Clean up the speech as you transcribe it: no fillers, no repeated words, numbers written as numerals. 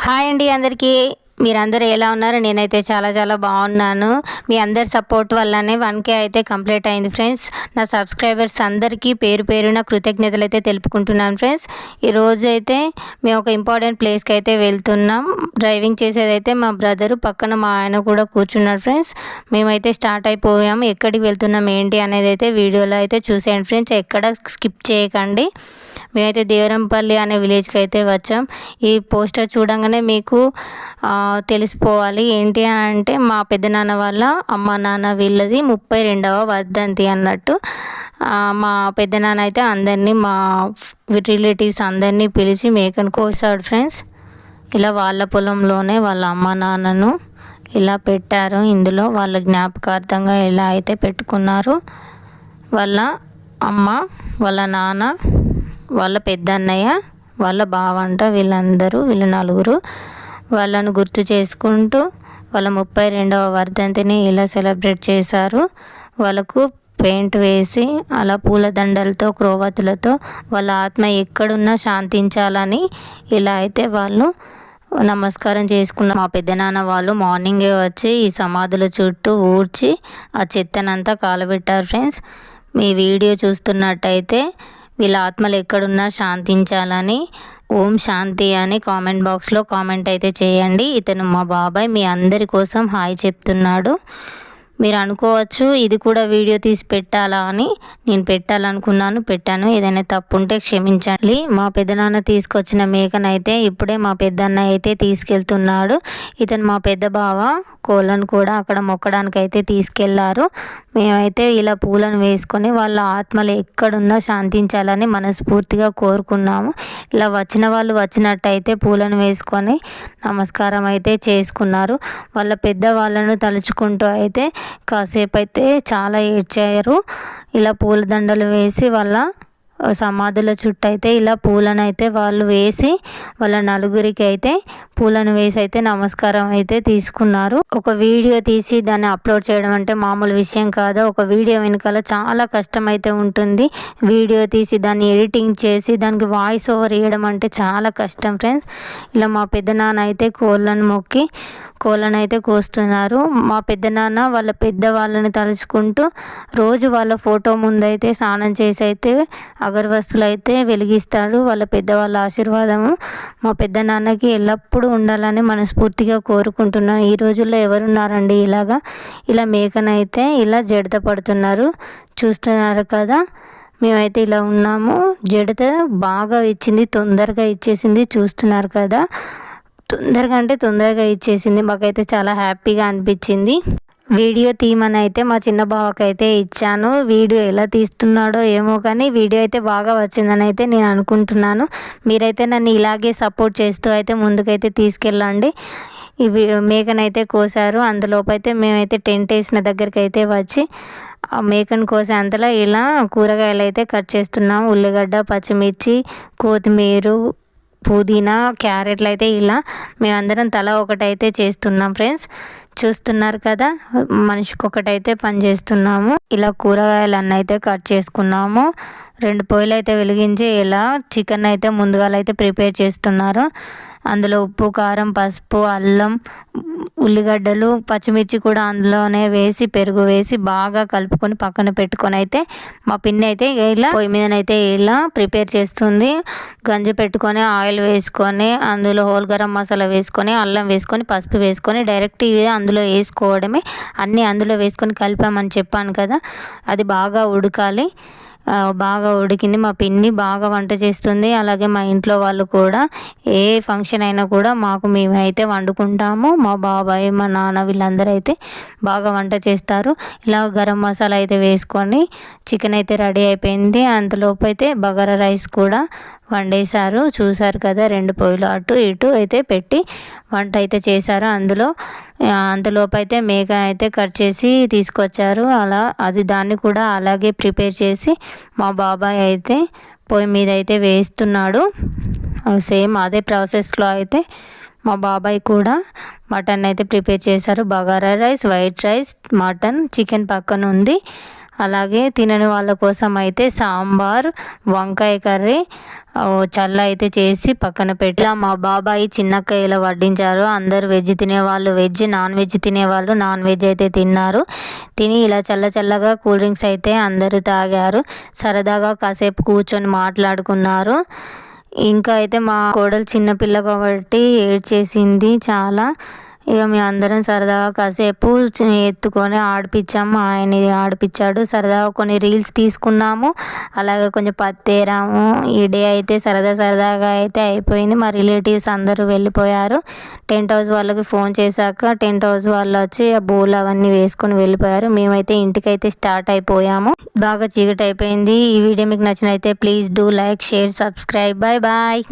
Hi అండి అందరికీ. మీరందరూ ఎలా ఉన్నారు? నేనైతే చాలా చాలా బాగున్నాను. మీ అందరి సపోర్ట్ వల్లనే 1K అయితే కంప్లీట్ అయింది ఫ్రెండ్స్. నా సబ్స్క్రైబర్స్ అందరికీ పేరు పేరున కృతజ్ఞతలు అయితే తెలుపుకుంటున్నాను ఫ్రెండ్స్. ఈరోజు అయితే మేము ఒక ఇంపార్టెంట్ ప్లేస్కి అయితే వెళ్తున్నాం. డ్రైవింగ్ చేసేదైతే మా బ్రదరు, పక్కన మా ఆయన కూడా కూర్చున్నారు ఫ్రెండ్స్. మేమైతే స్టార్ట్ అయిపోయాము. ఎక్కడికి వెళ్తున్నాం ఏంటి అనేది అయితే వీడియోలో అయితే చూసేయండి ఫ్రెండ్స్. ఎక్కడ స్కిప్ చేయకండి. మేమైతే దేవరంపల్లి అనే విలేజ్కి అయితే వచ్చాం. ఈ పోస్టర్ చూడంగానే మీకు తెలిసిపోవాలి ఏంటి అని అంటే మా పెద్దనాన్న వాళ్ళ అమ్మ నాన్న వీళ్ళది 32వ వర్ధంతి అన్నట్టు. మా పెద్దనాన్న అయితే అందరినీ మా రిలేటివ్స్ అందరినీ పిలిచి మేకను కోసాడు ఫ్రెండ్స్. ఇలా వాళ్ళ పొలంలోనే వాళ్ళ అమ్మ నాన్నను ఇలా పెట్టారు. ఇందులో వాళ్ళ జ్ఞాపకార్థంగా ఇలా అయితే పెట్టుకున్నారు. వాళ్ళ అమ్మ, వాళ్ళ నాన్న, వాళ్ళ పెద్దన్నయ్య, వాళ్ళ బావంట, వీళ్ళు నలుగురు వాళ్ళను గుర్తు చేసుకుంటూ వాళ్ళ 32వ వర్ధంతిని ఇలా సెలబ్రేట్ చేశారు. వాళ్ళకు పెయింట్ వేసి అలా పూలదండలతో, క్రోవతులతో వాళ్ళ ఆత్మ ఎక్కడున్నా శాంతించాలని ఇలా అయితే వాళ్ళు నమస్కారం చేసుకున్న మా పెద్దనాన్న వాళ్ళు మార్నింగే వచ్చి ఈ సమాధుల చుట్టూ ఊడ్చి ఆ చెత్తనంతా కాలబెట్టారు ఫ్రెండ్స్. మీ వీడియో చూస్తున్నట్టయితే వీళ్ళ ఆత్మలు ఎక్కడున్నా శాంతించాలని ఓం శాంతి అని కామెంట్ బాక్స్లో కామెంట్ అయితే చేయండి. ఇతను మా బాబాయ్, మీ అందరి కోసం హాయ్ చెప్తున్నాడు. మీరు అనుకోవచ్చు ఇది కూడా వీడియో తీసి పెట్టాలా అని. నేను పెట్టాను. ఏదైనా తప్పు ఉంటే క్షమించండి. మా పెద్దనాన్న తీసుకొచ్చిన మేకనైతే ఇప్పుడే మా పెద్దన్న అయితే తీసుకెళ్తున్నాడు. ఇతను మా పెద్ద బావ కోళ్ళను కూడా అక్కడ మొక్కడానికి అయితే తీసుకెళ్లారు. మేమైతే ఇలా పూలను వేసుకొని వాళ్ళ ఆత్మలు ఎక్కడున్నా శాంతించాలని మనస్ఫూర్తిగా కోరుకున్నాము. ఇలా వచ్చిన వాళ్ళు వచ్చినట్టయితే పూలను వేసుకొని నమస్కారం అయితే చేసుకున్నారు. వాళ్ళ పెద్దవాళ్ళను తలుచుకుంటూ అయితే కాసేపు అయితే చాలా ఏడ్చారు. ఇలా పూలదండలు వేసి వాళ్ళ సమాధుల చుట్టూ అయితే ఇలా పూలను అయితే వాళ్ళు వేసి వాళ్ళ నలుగురికి అయితే పూలను వేసి అయితే నమస్కారం అయితే తీసుకున్నారు. ఒక వీడియో తీసి దాన్ని అప్లోడ్ చేయడం అంటే మామూలు విషయం కాదు. ఒక వీడియో వెనకాల చాలా కష్టం అయితే ఉంటుంది. వీడియో తీసి దాన్ని ఎడిటింగ్ చేసి దానికి వాయిస్ ఓవర్ ఇవ్వడం అంటే చాలా కష్టం ఫ్రెండ్స్. ఇలా మా పెద్దనాన్న అయితే కోళ్ళను అయితే కోస్తున్నారు. మా పెద్దనాన్న వాళ్ళ పెద్దవాళ్ళని తలుచుకుంటూ రోజు వాళ్ళ ఫోటో ముందైతే స్నానం చేసి అయితే అగరవస్తులు అయితే వెలిగిస్తాడు. వాళ్ళ పెద్దవాళ్ళ ఆశీర్వాదము మా పెద్దనాన్నకి ఎల్లప్పుడూ ఉండాలని మనస్ఫూర్తిగా కోరుకుంటున్నాను. ఈ రోజుల్లో ఎవరున్నారండి ఇలా మేకనైతే ఇలా జడత పడుతున్నారు. చూస్తున్నారు కదా, మేమైతే ఇలా ఉన్నాము. జడత బాగా ఇచ్చింది, తొందరగా ఇచ్చేసింది. చూస్తున్నారు కదా, తొందరగా ఇచ్చేసింది. మాకైతే చాలా హ్యాపీగా అనిపించింది. వీడియో తీయమని అయితే మా చిన్న బావకైతే ఇచ్చాను. వీడియో ఎలా తీస్తున్నాడో ఏమో కానీ వీడియో అయితే బాగా వచ్చిందని అయితే నేను అనుకుంటున్నాను. మీరైతే నన్ను ఇలాగే సపోర్ట్ చేస్తూ అయితే ముందుకైతే తీసుకెళ్ళండి. ఇవి మేకనైతే కోసారు. అందులోపైతే మేమైతే టెంట్ వేసిన దగ్గరికి అయితే వచ్చి ఆ మేకను కోసే అంతలో ఇలా కూరగాయలు అయితే కట్ చేస్తున్నాం. ఉల్లిగడ్డ, పచ్చిమిర్చి, కొత్తిమీర, పుదీనా, క్యారెట్లు అయితే ఇలా మేమందరం తల ఒకటైతే చేస్తున్నాం ఫ్రెండ్స్. చూస్తున్నారు కదా, మనిషికి ఒకటైతే పని చేస్తున్నాము. ఇలా కూరగాయలు అన్నీ అయితే కట్ చేసుకున్నాము. 2 పొయ్యిలు అయితే వెలిగించి ఇలా చికెన్ అయితే ముందుగా అయితే ప్రిపేర్ చేస్తున్నారు. అందులో ఉప్పు, కారం, పసుపు, అల్లం, ఉల్లిగడ్డలు, పచ్చిమిర్చి కూడా అందులోనే వేసి పెరుగు వేసి బాగా కలుపుకొని పక్కన పెట్టుకొని అయితే మా పిన్ని అయితే ఇలా పొయ్యి మీదనైతే ఇలా ప్రిపేర్ చేస్తుంది. గంజి పెట్టుకొని ఆయిల్ వేసుకొని అందులో హోల్ గరం మసాలా వేసుకొని అల్లం వేసుకొని పసుపు వేసుకొని డైరెక్ట్ ఇది అందులో వేసుకోవడమే. అన్నీ అందులో వేసుకొని కలిపామని చెప్పాను కదా, అది బాగా ఉడకాలి. బాగా ఉడికింది. మా పిన్ని బాగా వంట చేస్తుంది. అలాగే మా ఇంట్లో వాళ్ళు కూడా ఏ ఫంక్షన్ అయినా కూడా మేమైతే వండుకుంటాము. మా బాబాయ్, మా నాన్న వీళ్ళందరూ అయితే బాగా వంట చేస్తారు. ఇలా గరం మసాలా అయితే వేసుకొని చికెన్ అయితే రెడీ అయిపోయింది. అంతలోపు అయితే బగారా రైస్ కూడా వండేశారు. చూసారు కదా, 2 పొయ్యిలు అటు ఇటు అయితే పెట్టి వంట అయితే చేశారు. అంతలోపు అయితే మేక అయితే కట్ చేసి తీసుకొచ్చారు. దాన్ని కూడా అలాగే ప్రిపేర్ చేసి మా బాబాయ్ అయితే పొయ్యి మీద అయితే వేస్తున్నాడు. సేమ్ అదే ప్రాసెస్లో అయితే మా బాబాయ్ కూడా మటన్ అయితే ప్రిపేర్ చేశారు. Bagara rice, white rice, mutton, chicken పక్కన ఉంది. అలాగే తినని వాళ్ళ కోసం అయితే సాంబార్, వంకాయ కర్రీ, చల్ల అయితే చేసి పక్కన పెట్టి ఇలా మా బాబాయి చిన్నక్క ఇలా వడ్డించారు. అందరూ వెజ్ తినేవాళ్ళు వెజ్, నాన్ వెజ్ తినేవాళ్ళు నాన్ వెజ్ అయితే తిన్నారు. తిని ఇలా చల్లగా కూల్ డ్రింక్స్ అయితే అందరూ తాగారు. సరదాగా కాసేపు కూర్చొని మాట్లాడుకున్నారు. ఇంకా అయితే మా కోడలు చిన్నపిల్ల కాబట్టి ఏడ్చేసింది చాలా. ఇక మేము అందరం సరదాగా కాసేపు ఎత్తుకొని ఆడిపించాము. ఆయన ఆడిపించాడు. సరదాగా కొన్ని రీల్స్ తీసుకున్నాము. అలాగే కొంచెం పత్తేరాము. ఈ డే అయితే సరదాగా అయితే అయిపోయింది. మా రిలేటివ్స్ అందరూ వెళ్ళిపోయారు. టెంట్ హౌస్ వాళ్ళకి ఫోన్ చేశాక టెంట్ హౌస్ వాళ్ళు వచ్చి ఆ బోల్ అవన్నీ వేసుకొని వెళ్ళిపోయారు. మేమైతే ఇంటికైతే స్టార్ట్ అయిపోయాము. బాగా చీకటి అయిపోయింది. ఈ వీడియో మీకు నచ్చినైతే please do like, share, subscribe. Bye.